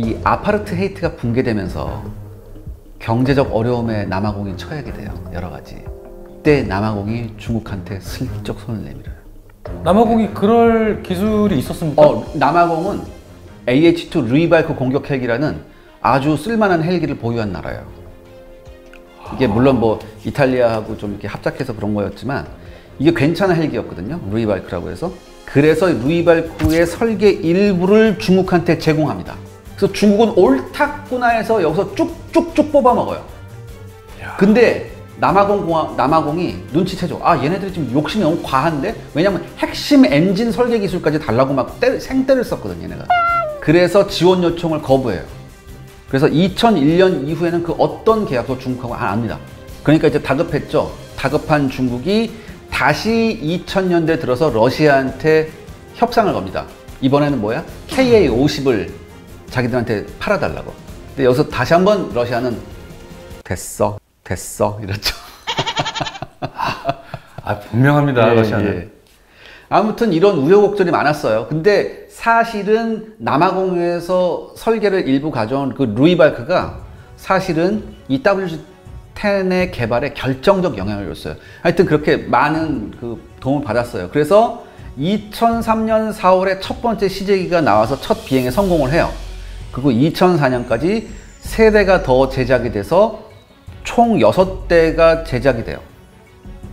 이 아파르트헤이트가 붕괴되면서 경제적 어려움에 남아공이 처하게 돼요. 여러 가지. 그때 남아공이 중국한테 슬쩍 손을 내밀어요. 남아공이 그럴 기술이 있었습니까? 남아공은 AH-2 루이발크 공격 헬기라는 아주 쓸만한 헬기를 보유한 나라예요. 이게 물론 뭐 이탈리아하고 좀 이렇게 합작해서 그런 거였지만 이게 괜찮은 헬기였거든요. 루이발크라고 해서. 그래서 루이발크의 설계 일부를 중국한테 제공합니다. 그래서 중국은 옳다구나 해서 여기서 쭉쭉쭉 뽑아 먹어요. 근데 남아공이 눈치채죠. 아, 얘네들이 지금 욕심이 너무 과한데? 왜냐면 핵심 엔진 설계 기술까지 달라고 막 생떼를 썼거든요, 얘네가. 그래서 지원 요청을 거부해요. 그래서 2001년 이후에는 그 어떤 계약도 중국하고 안 합니다. 그러니까 이제 다급했죠. 다급한 중국이 다시 2000년대 들어서 러시아한테 협상을 겁니다. 이번에는 뭐야? KA-50을 자기들한테 팔아달라고. 근데 여기서 다시 한번 러시아는 됐어 이랬죠. 분명합니다. 러시아는. 예. 아무튼 이런 우여곡절이 많았어요. 근데 사실은 남아공에서 설계를 일부 가져온 그 루이발크가 사실은 이 WZ-10의 개발에 결정적 영향을 줬어요. 하여튼 그렇게 많은 그 도움을 받았어요. 그래서 2003년 4월에 첫 번째 시제기가 나와서 첫 비행에 성공을 해요. 그리고 2004년까지 3대가 더 제작이 돼서 총 6대가 제작이 돼요.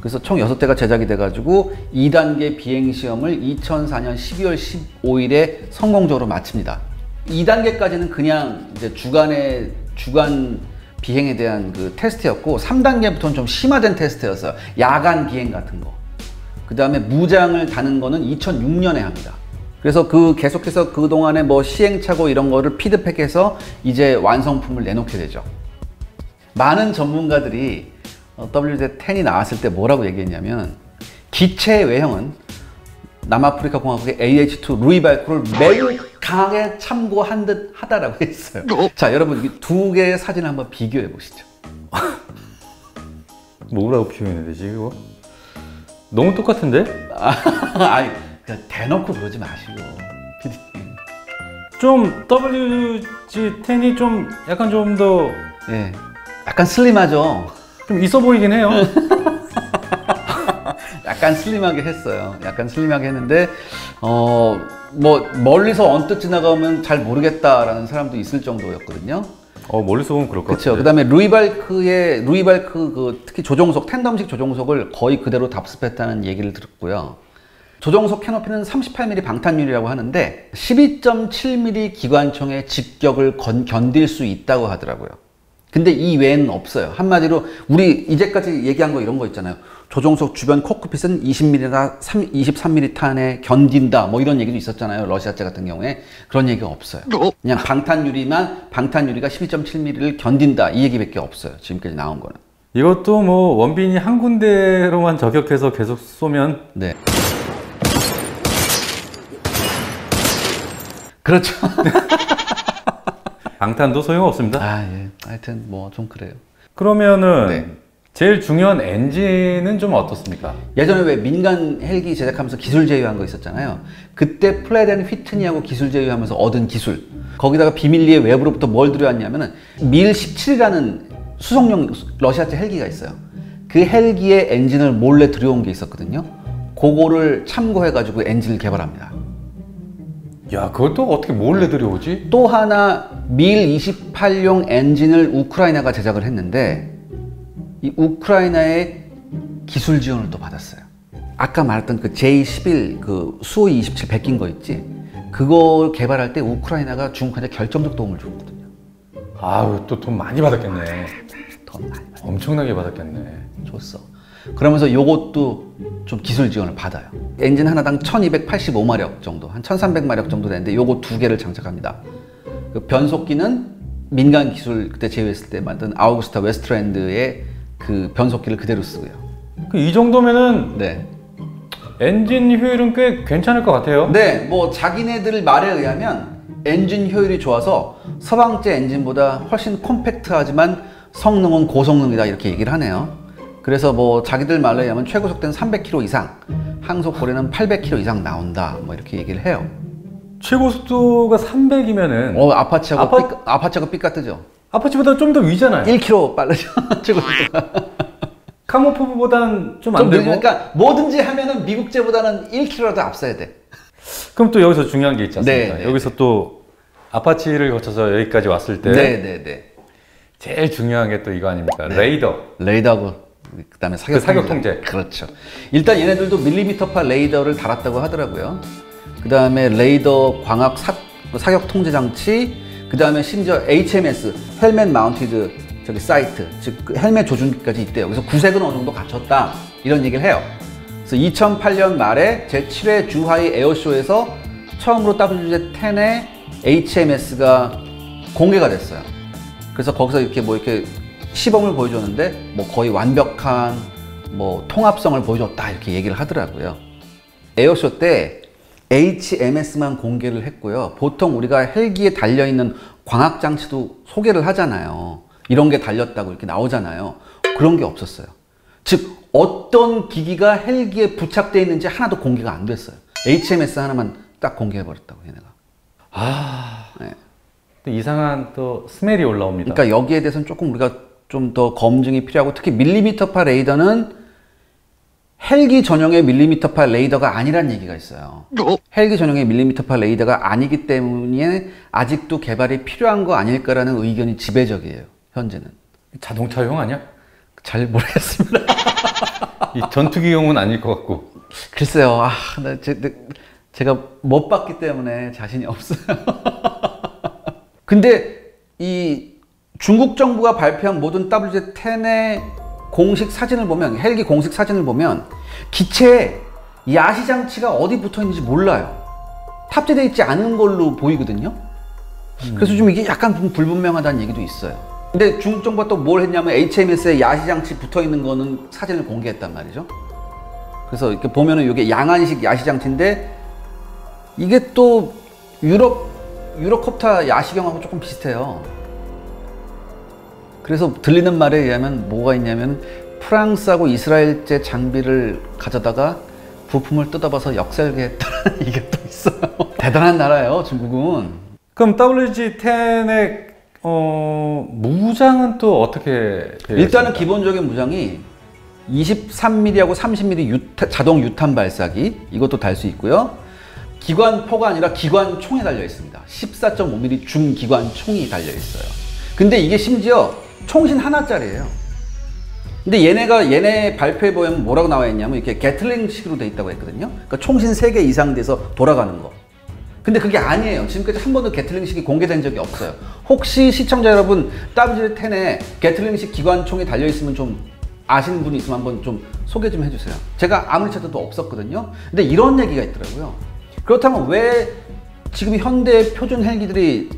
그래서 총 6대가 제작이 돼가지고 2단계 비행시험을 2004년 12월 15일에 성공적으로 마칩니다. 2단계까지는 그냥 이제 주간 비행에 대한 그 테스트였고 3단계부터는 좀 심화된 테스트였어요. 야간 비행 같은 거. 그 다음에 무장을 다는 거는 2006년에 합니다. 그래서 계속해서 그동안에 뭐 시행착오 이런 거를 피드백해서 이제 완성품을 내놓게 되죠. 많은 전문가들이 WZ-10이 나왔을 때 뭐라고 얘기했냐면 기체 외형은 남아프리카 공화국의 AH-2 루이발크를 매우 강하게 참고한 듯 하다라고 했어요. 자, 여러분 이 두 개의 사진을 한번 비교해 보시죠. 뭐라고 표현해야 되지 이거? 너무 똑같은데? 아니, 그냥 대놓고 그러지 마시고 PD님. 좀 WZ-10이 좀 약간 좀 더 예, 약간 슬림하죠. 좀 있어 보이긴 해요. 약간 슬림하게 했어요. 약간 슬림하게 했는데 뭐 멀리서 언뜻 지나가면 잘 모르겠다라는 사람도 있을 정도였거든요. 멀리서 보면 그럴 것 같아요. 그렇죠. 그다음에 루이발크 특히 조종석, 텐덤식 조종석을 거의 그대로 답습했다는 얘기를 들었고요. 조종석 캐노피는 38mm 방탄유리라고 하는데 12.7mm 기관총의 직격을 견딜 수 있다고 하더라고요. 근데 이 외에는 없어요. 한마디로 우리 이제까지 얘기한 거 이런 거 있잖아요. 조종석 주변 콕크핏은 20mm나 23mm 탄에 견딘다 뭐 이런 얘기도 있었잖아요. 러시아제 같은 경우에. 그런 얘기가 없어요. 그냥 방탄유리가 12.7mm를 견딘다 이 얘기밖에 없어요. 지금까지 나온 거는. 이것도 뭐 원빈이 한 군데로만 저격해서 계속 쏘면 네. 그렇죠. 방탄도 소용없습니다. 예. 하여튼 뭐 좀 그래요. 그러면은 네. 제일 중요한 엔진은 좀 어떻습니까? 예전에 왜 민간 헬기 제작하면서 기술 제휴한 거 있었잖아요. 그때 플랫 앤 휘트니하고 기술 제휴하면서 얻은 기술. 거기다가 비밀리에 외부로부터 뭘 들여왔냐면은 밀-17이라는 수송용 러시아제 헬기가 있어요. 그 헬기의 엔진을 몰래 들여온 게 있었거든요. 그거를 참고해가지고 엔진을 개발합니다. 야, 그것도 어떻게 몰래 들여오지? 또 하나 밀-28용 엔진을 우크라이나가 제작을 했는데 이 우크라이나의 기술 지원을 또 받았어요. 아까 말했던 그 J11 그 수호이 27 베낀 거 있지? 그걸 개발할 때 우크라이나가 중국한테 결정적 도움을 줬거든요. 아유, 또 돈 많이 받았겠네. 돈 많이 받았어. 엄청나게 받았겠네. 줬어. 그러면서 요것도 좀 기술 지원을 받아요. 엔진 하나당 1285마력 정도, 한 1300마력 정도 되는데 요거 2개를 장착합니다. 그 변속기는 민간 기술 그때 제휴했을 때 만든 아우구스타 웨스트랜드의 그 변속기를 그대로 쓰고요. 이 정도면은 네. 엔진 효율은 꽤 괜찮을 것 같아요. 네, 뭐 자기네들 말에 의하면 엔진 효율이 좋아서 서방제 엔진보다 훨씬 컴팩트하지만 성능은 고성능이다 이렇게 얘기를 하네요. 그래서 뭐 자기들 말에 의하면 최고 속도는 300km 이상, 항속 거리는 800km 이상 나온다 뭐 이렇게 얘기를 해요. 최고 속도가 300이면은 아파치하고 삐까뜨죠. 아파치보다 좀 더 위잖아요. 1km 빠르죠. 최고 속도가. 카모프보다는 좀 안 좀 되고. 그러니까 뭐든지 하면은 미국제보다는 1km라도 앞서야 돼. 그럼 또 여기서 중요한 게 있지 않습니까? 네, 여기서 또 아파치를 거쳐서 여기까지 왔을 때 네. 제일 중요한 게 또 이거 아닙니까? 네. 레이더. 그다음에 사격 통제. 그렇죠. 일단 얘네들도 밀리미터파 레이더를 달았다고 하더라고요. 그다음에 레이더 광학 사격 통제 장치, 그다음에 심지어 HMS 헬멧 마운티드 저기 사이트, 즉 헬멧 조준기까지 있대요. 그래서 구색은 어느 정도 갖췄다 이런 얘기를 해요. 그래서 2008년 말에 제7회 주하이 에어쇼에서 처음으로 WZ-10의 HMS가 공개가 됐어요. 그래서 거기서 이렇게 시범을 보여줬는데 뭐 거의 완벽한 뭐 통합성을 보여줬다 이렇게 얘기를 하더라고요. 에어쇼 때 HMS만 공개를 했고요. 보통 우리가 헬기에 달려있는 광학장치도 소개를 하잖아요. 이런 게 달렸다고 이렇게 나오잖아요. 그런 게 없었어요. 즉 어떤 기기가 헬기에 부착되어 있는지 하나도 공개가 안 됐어요. HMS 하나만 딱 공개해버렸다고 얘네가. 네. 또 이상한 또 스멜이 올라옵니다. 그러니까 여기에 대해서는 조금 우리가 좀 더 검증이 필요하고, 특히 밀리미터파 레이더는 헬기 전용의 밀리미터파 레이더가 아니란 얘기가 있어요. 헬기 전용의 밀리미터파 레이더가 아니기 때문에 아직도 개발이 필요한 거 아닐까라는 의견이 지배적이에요. 현재는. 자동차용 아니야? 잘 모르겠습니다. 이 전투기용은 아닐 것 같고. 글쎄요. 제가 못 봤기 때문에 자신이 없어요. 근데 이 중국 정부가 발표한 모든 WZ-10의 공식 사진을 보면, 헬기 공식 사진을 보면 기체에 야시장치가 어디 붙어 있는지 몰라요. 탑재되어 있지 않은 걸로 보이거든요. 그래서 좀 이게 약간 좀 불분명하다는 얘기도 있어요. 근데 중국 정부가 또 뭘 했냐면 HMS에 야시장치 붙어 있는 거는 사진을 공개했단 말이죠. 그래서 이렇게 보면은 이게 양안식 야시장치인데 이게 또 유로콥터 야시경하고 조금 비슷해요. 그래서 들리는 말에 의하면 뭐가 있냐면 프랑스하고 이스라엘제 장비를 가져다가 부품을 뜯어봐서 역설계했다는 이게 또 있어요. 대단한 나라예요, 중국은. 그럼 WZ-10의 무장은 또 어떻게 되어 일단은 있습니까? 기본적인 무장이 23mm하고 30mm 자동 유탄 발사기, 이것도 달 수 있고요. 기관포가 아니라 기관총에 달려 있습니다. 14.5mm 중기관총이 달려 있어요. 근데 이게 심지어 총신 하나짜리예요. 근데 얘네 발표에 보면 뭐라고 나와 있냐면 이렇게 게틀링식으로 돼 있다고 했거든요. 그러니까 총신 3개 이상 돼서 돌아가는 거. 근데 그게 아니에요. 지금까지 한 번도 게틀링식이 공개된 적이 없어요. 혹시 시청자 여러분 WZ-10에 게틀링식 기관총이 달려 있으면 좀 아시는 분이 있으면 한번 좀 소개 좀 해주세요. 제가 아무리 찾아도 없었거든요. 근데 이런 얘기가 있더라고요. 그렇다면 왜 지금 현대 표준 헬기들이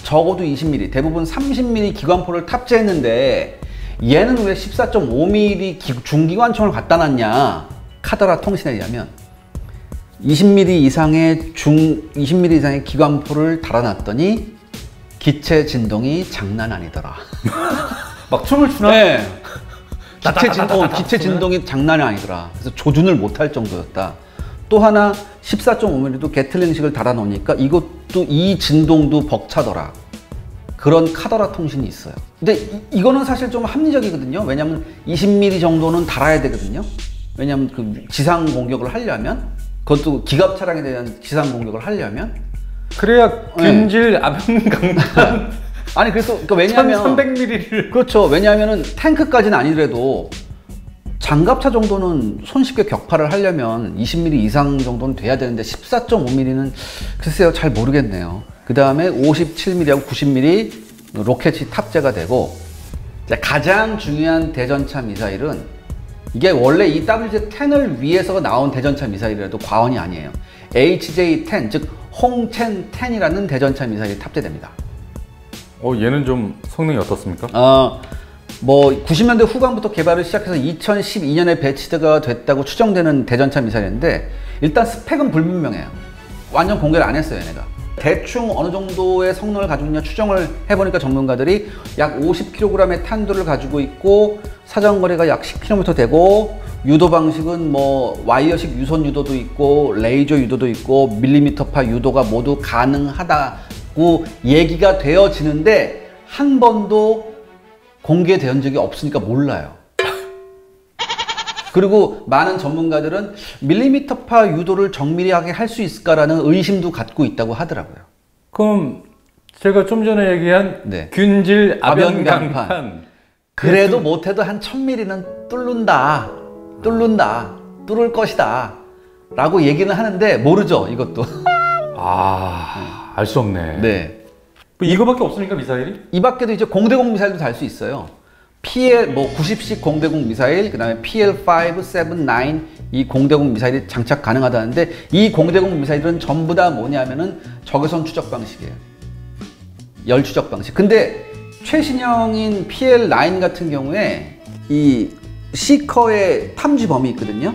적어도 20mm, 대부분 30mm 기관포를 탑재했는데 얘는 왜 14.5mm 중기관총을 갖다 놨냐? 카더라 통신에 의하면 20mm 이상의 20mm 이상의 기관포를 달아놨더니 기체 진동이 장난 아니더라. 막 춤을 추나? 네. 기체 진동이 장난이 아니더라. 그래서 조준을 못할 정도였다. 또 하나 14.5mm도 게틀링식을 달아놓으니까 이것도 이 진동도 벅차더라. 그런 카더라 통신이 있어요. 근데 이거는 사실 좀 합리적이거든요. 왜냐면 20mm 정도는 달아야 되거든요. 왜냐면 그 지상 공격을 하려면, 그것도 기갑 차량에 대한 지상 공격을 하려면, 그래야 균질 아병강단 아니 그래서 그러니까 왜냐면 1300mm를 그렇죠. 왜냐하면은 탱크까지는 아니더라도 장갑차 정도는 손쉽게 격파를 하려면 20mm 이상 정도는 돼야 되는데 14.5mm는 글쎄요, 잘 모르겠네요. 그 다음에 57mm하고 90mm 로켓이 탑재가 되고, 가장 중요한 대전차 미사일은 이게 원래 이 WZ-10을 위해서 나온 대전차 미사일이라도 과언이 아니에요. HJ-10, 즉 홍첸-10이라는 대전차 미사일이 탑재됩니다. 얘는 좀 성능이 어떻습니까? 뭐 90년대 후반부터 개발을 시작해서 2012년에 배치가 됐다고 추정되는 대전차 미사일인데 일단 스펙은 불분명해요. 완전 공개를 안 했어요, 얘네가. 대충 어느 정도의 성능을 가지고 있냐 추정을 해보니까 전문가들이 약 50kg의 탄두를 가지고 있고 사정거리가 약 10km 되고 유도 방식은 뭐 와이어식 유선 유도도 있고 레이저 유도도 있고 밀리미터파 유도가 모두 가능하다고 얘기가 되어지는데 한 번도 공개된 적이 없으니까 몰라요. 그리고 많은 전문가들은 밀리미터파 유도를 정밀하게 할 수 있을까라는 의심도 갖고 있다고 하더라고요. 그럼 제가 좀 전에 얘기한 네. 균질 아변강판. 아변강판. 그래도 못해도 한 1000mm는 뚫을 것이다 라고 얘기는 하는데 모르죠, 이것도. 알 수 없네. 네. 뭐 이거밖에 없으니까 미사일이? 이 밖에도 이제 공대공 미사일도 달 수 있어요. PL 뭐 90식 공대공 미사일, 그다음에 PL5, 7, 9 이 공대공 미사일이 장착 가능하다는데 이 공대공 미사일은 전부 다 뭐냐면은 적외선 추적 방식이에요. 열 추적 방식. 근데 최신형인 PL9 같은 경우에 이 시커의 탐지 범위 있거든요.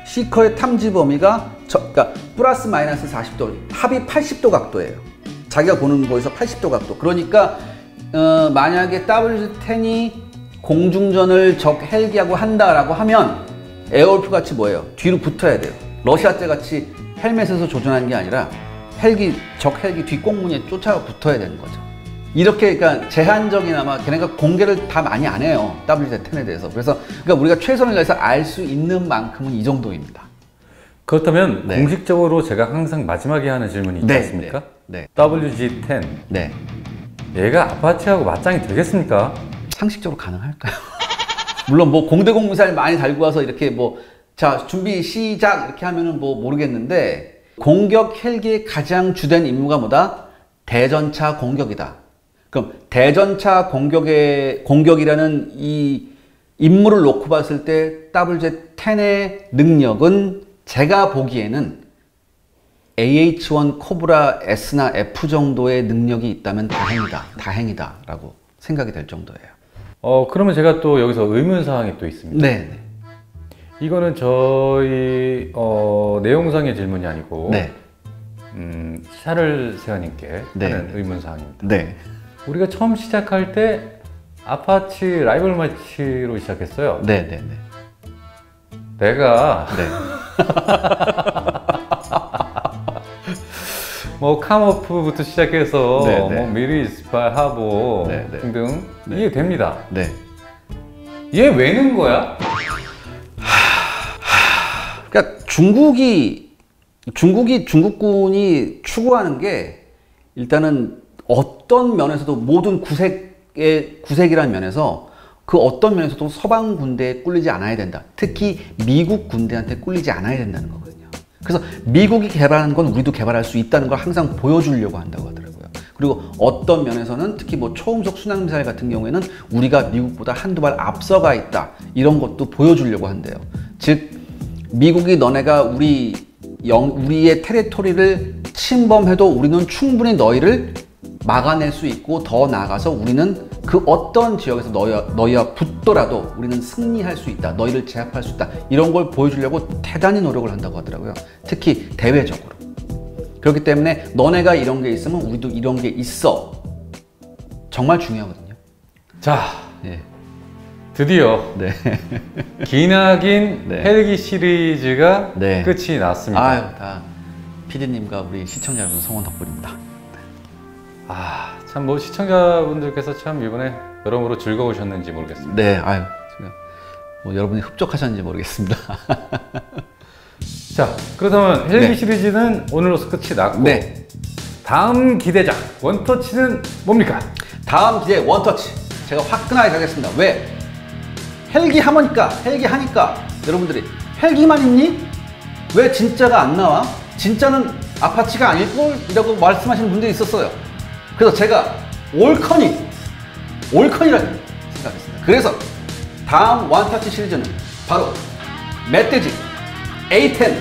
시커의 탐지 범위가 그러니까 플러스 마이너스 40도, 합이 80도 각도예요. 자기가 보는 거에서 80도 각도. 그러니까 만약에 WZ-10이 공중전을 적 헬기하고 한다라고 하면 에어울프 같이 뭐예요? 뒤로 붙어야 돼요. 러시아 때 같이 헬멧에서 조준하는 게 아니라 적 헬기 뒷공문에 쫓아 붙어야 되는 거죠. 이렇게 그러니까 제한적이나마 걔네가 공개를 다 많이 안 해요. WZ-10에 대해서. 그래서 그러니까 우리가 최선을 다해서 알 수 있는 만큼은 이 정도입니다. 그렇다면 네. 공식적으로 제가 항상 마지막에 하는 질문이 있지 네, 않습니까? 네. WZ-10 네. 얘가 아파치하고 맞짱이 되겠습니까? 상식적으로 가능할까요? 물론 뭐 공대공 미사일 많이 달고 와서 이렇게 뭐 자 준비 시작 이렇게 하면은 뭐 모르겠는데 공격 헬기의 가장 주된 임무가 뭐다? 대전차 공격이다. 그럼 대전차 공격이라는 이 임무를 놓고 봤을 때 WZ-10의 능력은 제가 보기에는 AH-1 코브라 S나 F 정도의 능력이 있다면 다행이다 라고 생각이 될 정도예요. 그러면 제가 또 여기서 의문사항이 또 있습니다. 네. 이거는 저희 내용상의 질문이 아니고 네. 샤를 세아님께 네. 하는 의문사항입니다. 네. 우리가 처음 시작할 때 아파치 라이벌 마치로 시작했어요. 네. 네. 네. 내가 네. 뭐 카모프부터 시작해서 네, 네. 뭐 미리 스파하고 네, 네. 등등 네. 이해됩니다. 네. 얘 왜 는 거야? 그러니까 중국군이 추구하는 게 일단은 어떤 면에서도 모든 구색이라는 면에서 그 어떤 면에서도 서방 군대에 꿀리지 않아야 된다. 특히 미국 군대한테 꿀리지 않아야 된다는 거거든요. 그래서 미국이 개발하는 건 우리도 개발할 수 있다는 걸 항상 보여주려고 한다고 하더라고요. 그리고 어떤 면에서는 특히 뭐 초음속 순항미사일 같은 경우에는 우리가 미국보다 한두 발 앞서가 있다. 이런 것도 보여주려고 한대요. 즉 미국이 너네가 우리의 테리토리를 침범해도 우리는 충분히 너희를 막아낼 수 있고 더 나아가서 우리는 그 어떤 지역에서 너희와 붙더라도 우리는 승리할 수 있다. 너희를 제압할 수 있다. 이런 걸 보여주려고 대단히 노력을 한다고 하더라고요. 특히 대외적으로. 그렇기 때문에 너네가 이런 게 있으면 우리도 이런 게 있어. 정말 중요하거든요. 자, 네. 드디어 네. 기나긴 네. 헬기 시리즈가 네. 끝이 났습니다. 아유, 다 PD님과 우리 시청자 여러분 성원 덕분입니다. 참 뭐 시청자분들께서 참 이번에 여러모로 즐거우셨는지 모르겠습니다. 네, 아유, 뭐 여러분이 흡족하셨는지 모르겠습니다. 자, 그렇다면 헬기 네. 시리즈는 오늘로서 끝이 났고 네. 다음 기대작 원터치는 뭡니까? 다음 기대 원터치 제가 화끈하게 가겠습니다. 왜? 헬기 하니까 여러분들이 헬기만 있니? 왜 진짜가 안 나와? 진짜는 아파치가 아닐걸? 이라고 말씀하시는 분들이 있었어요. 그래서 제가 올커니라고 생각했습니다. 그래서 다음 원터치 시리즈는 바로 멧돼지 A10